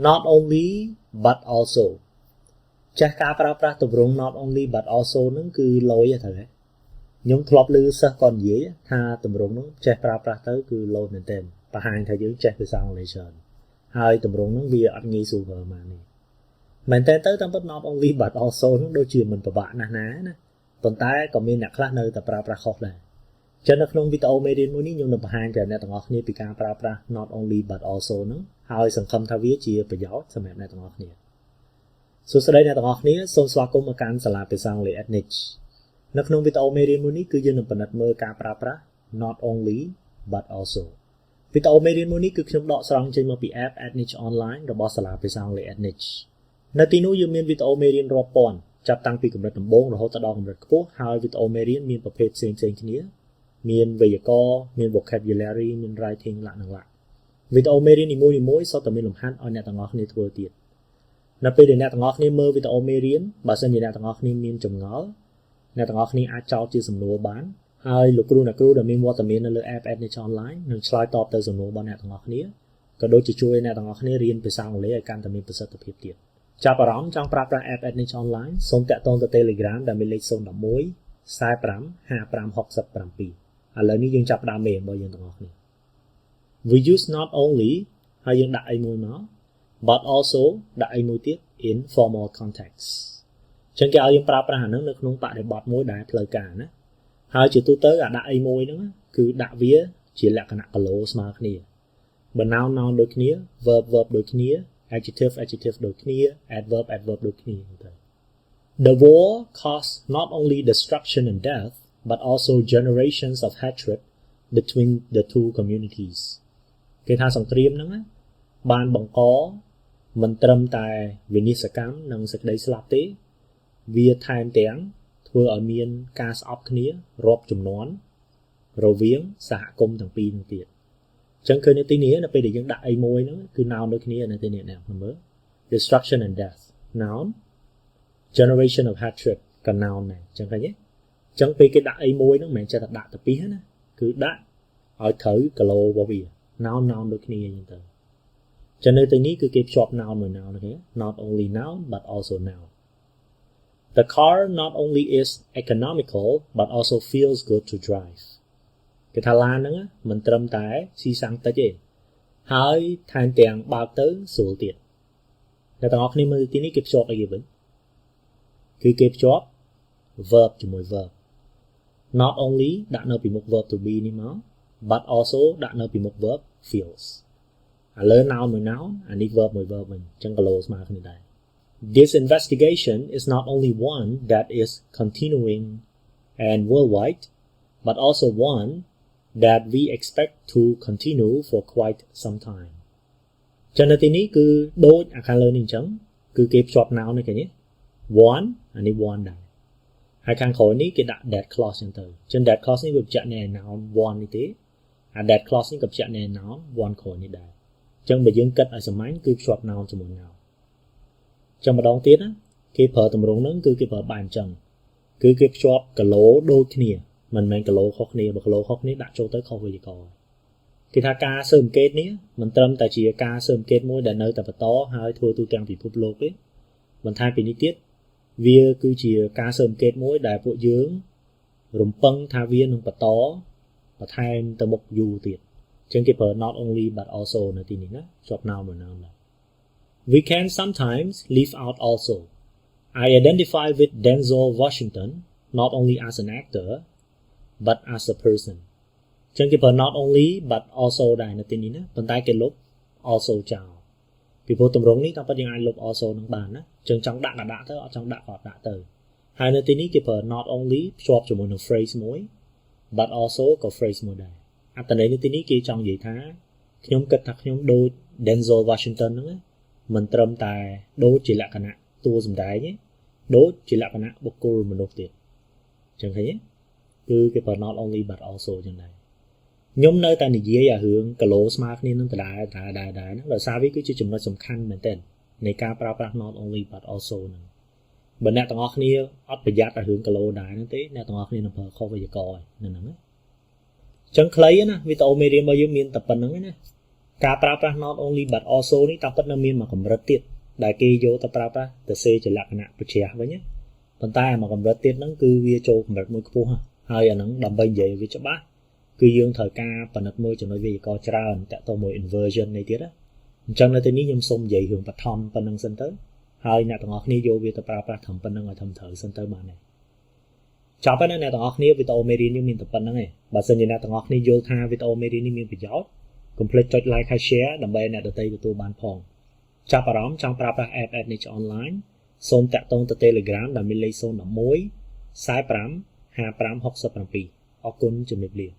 not only but also ចេះការប្រើប្រាស់ទម្រង់ not only but also ហ្នឹងគឺលយទៅហើយខ្ញុំធ្លាប់ឮសិស្សគាត់និយាយថាទម្រង់ហ្នឹងចេះប្រើប្រាស់ទៅគឺលយមែនទែនបង្ហាញថាយើងចេះភាសាអង់គ្លេសច្រើនហើយទម្រង់ហ្នឹងវាអត់ងាយស្រួលប្រើមកនេះមែនទែនទៅតាមពិត not only but also ហ្នឹងដូចជាមិនពិបាកណាស់ណាប៉ុន្តែក៏មានអ្នកខ្លះនៅតែប្រើប្រាស់ខុសដែរចឹងនៅក្នុងវីដេអូមេរៀនមួយនេះខ្ញុំនឹងបង្ហាញប្រាប់អ្នកទាំងអស់គ្នាពីការប្រើប្រាស់ not only but also ហ្នឹងហើយសង្ឃឹមថាវាជាប្រយោជន៍សម្រាប់អ្នកទាំងអស់គ្នាសួស្តីអ្នកទាំងអស់គ្នាសូមស្វាគមន៍មកកាន់សាលាភាសាអង់គ្លេស Ednich នៅក្នុងវីដេអូមេរៀនមួយនេះគឺយើងនឹងពិនិត្យមើលការប្រើប្រាស់ not only but also វីដេអូមេរៀនមួយនេះគឺខ្ញុំដកស្រង់ចេញមកពី app Ednich online របស់សាលាភាសាអង់គ្លេស Ednich នៅទីនោះយើងមានវីដេអូមេរៀនរាប់ពាន់ចាប់តាំងពីកម្រិតដំបូងរហូតដល់កម្រិតខ្ពស់ហើយវីដេអូមេរៀនមានប្រភេទផ្សេងៗគ្នាមានវេយ្យាករណ៍មាន vocabulary មាន writing លក្ខណៈវីដេអូមេរៀននីមួយៗសុទ្ធតែមានលំហាត់ឲ្យអ្នកទាំងអស់គ្នាធ្វើទៀតនៅពេលដែលអ្នកទាំងអស់គ្នាមើលវីដេអូមេរៀនបើសិនជាអ្នកទាំងអស់គ្នាមានចម្ងល់អ្នកទាំងអស់គ្នាអាចចោទជាសំណួរបានហើយលោកគ្រូអ្នកគ្រូដែលមានវត្តមាននៅលើ app Ednich online នឹងឆ្លើយតបទៅសំណួររបស់អ្នកទាំងអស់គ្នាក៏ដូចជាជួយអ្នកទាំងអស់គ្នារៀនភាសាអង់គ្លេសឲ្យកាន់តែមានប្រសិទ្ធភាពទៀតចាប់អារម្មណ៍ចង់ប្រើប្រាស់ app Ednich online សូមតាក់ទងទៅ Telegram ដែលមានលេខ011 45 5567ឥឡូវនេះយើងចាប់ផ្ដើមមេរបស់យើងទាំងអស់គ្នា We use not only ហើយយើងដាក់អីមួយមក but also ដាក់អីមួយទៀត in formal context ចឹងគេឲ្យយើងប្រើប្រាស់អាហ្នឹងនៅក្នុងបរិបទមួយដែលផ្លូវការណាហើយជាទូទៅអាដាក់អីមួយហ្នឹងគឺដាក់វាជាលក្ខណៈកឡូស្មើគ្នាបើ noun ដូចគ្នា verb ដូចគ្នា adjective ដូចគ្នា adverb ដូចគ្នាទៅ The war caused not only destruction and death but also generations of hatred between the two communities គេថាសង្គ្រាមហ្នឹងបានបង្កមិនត្រឹមតែវិនាសកម្មនិងសេចក្តីស្លាប់ទេវាថែមទាំងធ្វើឲ្យមានការស្អប់គ្នារាប់ចំនួនរវាងសហគមន៍ទាំងពីរនោះទៀតអញ្ចឹងគឺនៅទីនេះនៅពេលដែលយើងដាក់អីមួយហ្នឹងគឺ noun ដូចគ្នានៅទីនេះអ្នកមើល destruction and death noun generation of hatred ក៏ noun ដែរអញ្ចឹងឃើញទេអញ្ចឹងពេលគេដាក់អីមួយហ្នឹងមិនមែនចេះតែដាក់ទៅពីណាគឺដាក់ឲ្យត្រូវគីឡូរបស់វា noun ដូចគ្នាអញ្ចឹងទៅចឹងនៅទីនេះគឺគេភ្ជាប់ noun មួយ noun ហ្នឹង not only noun but also noun The car not only is economical but also feels good to drive គេថាឡានហ្នឹងមិនត្រឹមតែស៊ីសាំងតិចទេហើយថែមទាំងបើកទៅស្រួលទៀតអ្នកទាំងអស់គ្នាមើលទីនេះគេភ្ជាប់អីគេវិញគឺគេភ្ជាប់ verb ជាមួយ verb not only ដាក់នៅពីមុខ verb to be នេះមក but also ដាក់នៅពីមុខ verb feels ឥឡូវ noun មួយ noun អានេះ verb មួយ verb វិញអញ្ចឹងក៏លោស្មើគ្នាដែរ This investigation is not only one that is continuing and worldwide but also one that we expect to continue for quite some time ចឹងនៅទីនេះគឺដូចអាខាងលើនេះអញ្ចឹងគឺគេភ្ជាប់ noun នេះឃើញទេ one អានេះ one ដែរហើយខាងក្រោយនេះគេដាក់ that clause អញ្ចឹងទៅចឹង that clause នេះវាបញ្ជាក់នៅ noun one នេះទេអា that clause នេះក៏បញ្ជាក់នៅ noun one ក្រោយនេះដែរអញ្ចឹងបើយើងគិតឲ្យសាមញ្ញគឺភ្ជាប់ noun ជាមួយ noun ចឹងម្ដងទៀតណាគេប្រើទម្រង់ហ្នឹងគឺគេប្រើបែបអញ្ចឹងគឺគេភ្ជាប់គីឡូដូចគ្នាមិនមែនគីឡូខុសគ្នាបើគីឡូខុសគ្នាដាក់ចូលទៅខុសវេយ្យាករណ៍គេថាការស៊ើបអង្កេតនេះមិនត្រឹមតែជាការស៊ើបអង្កេតមួយដែលនៅតែបន្តហើយធ្វើទូទាំងពិភពលោកទេបន្ថែមពីនេះទៀតវាគឺជាការស៊ើបអង្កេតមួយដែលពួកយើងរំពឹងថាវានឹងបន្តបន្ថែមទៅមុខយូរទៀតអញ្ចឹងគេប្រើ not only but also នៅទីនេះណាជាប់ noun មួយ noun ដែរ We can sometimes leave out also. I identify with Denzel Washington not only as an actor but as a person. ចឹងគេប្រើ not only but also ដែរនៅទីនេះណាប៉ុន្តែគេលុប also ចោលពីព្រោះទម្រង់នេះតាមពិតយើងអាចលុប also នឹងបានណាចឹងចង់ដាក់ក៏ដាក់ទៅអត់ចង់ដាក់ក៏ដាក់ទៅហើយនៅទីនេះគេប្រើ not only ភ្ជាប់ជាមួយនឹង phrase មួយ but also ក៏ phrase មួយដែរអត្ថន័យនៅទីនេះគេចង់និយាយថាខ្ញុំគិតថាខ្ញុំដូច Denzel Washington ហ្នឹងមិនត្រឹមតែដូចជាលក្ខណៈតួសម្ដែងទេដូចជាលក្ខណៈបុគ្គលមនុស្សទៀតអញ្ចឹងឃើញទេគឺគេប្រើ not only but also អញ្ចឹងដែរខ្ញុំនៅតែនិយាយអារឿងគីឡូស្មើគ្នានឹងដដែលហ្នឹងដោយសារវាគឺជាចំណុចសំខាន់មែនទែននៃការប្រើប្រាស់ not only but also ហ្នឹងបើអ្នកទាំងអស់គ្នាអត់ប្រយ័ត្នអារឿងគីឡូដែរហ្នឹងទេអ្នកទាំងអស់គ្នានឹងប្រើខុសវេយ្យាករណ៍ហ្នឹងណាអញ្ចឹងខ្លីណាវីដេអូមេរៀនរបស់យើងមានតែប៉ុណ្្នឹងណា ការប្រើប្រាស់ not only but also នេះតាមពិតនៅមានមួយកម្រិតទៀតដែលគេយកទៅប្រើប្រាស់ទៅសេជាលក្ខណៈប្រជ្រះវិញណាប៉ុន្តែមួយកម្រិតទៀតហ្នឹងគឺវាចូលកម្រិតមួយខ្ពស់ហើយអាហ្នឹងដើម្បីនិយាយវាច្បាស់គឺយើងត្រូវការពិនិត្យមើលចំណុចវេយ្យាករណ៍ច្រើនតាក់ទងមួយ inversion នេះទៀតណាអញ្ចឹងនៅទីនេះខ្ញុំសូមនិយាយរឿងបឋមប៉ុណ្្នឹងសិនទៅហើយអ្នកទាំងអស់គ្នាយកវាទៅប្រើប្រាស់ត្រឹមប៉ុណ្្នឹងឲ្យត្រឹមត្រូវសិនទៅបានហើយចប់ហើយណាអ្នកទាំងអស់គ្នាវីដេអូមេរៀននេះមានតែប៉ុណ្្នឹងឯងបើសិនជាអ្នកទាំងអស់គ្នាយល់ថាវីដេអូមេរៀននេះមានប្រយោជន៍កុំភ្លេចចុច like ហើយ share ដើម្បីអ្នកដទៃទទួលបានផងចាប់អារម្មណ៍ចង់ប្រើប្រាស់ app Niche Online សូមតាក់ទងទៅ Telegram ដែលមានលេខ011 45 55 67អរគុណជំរាបលា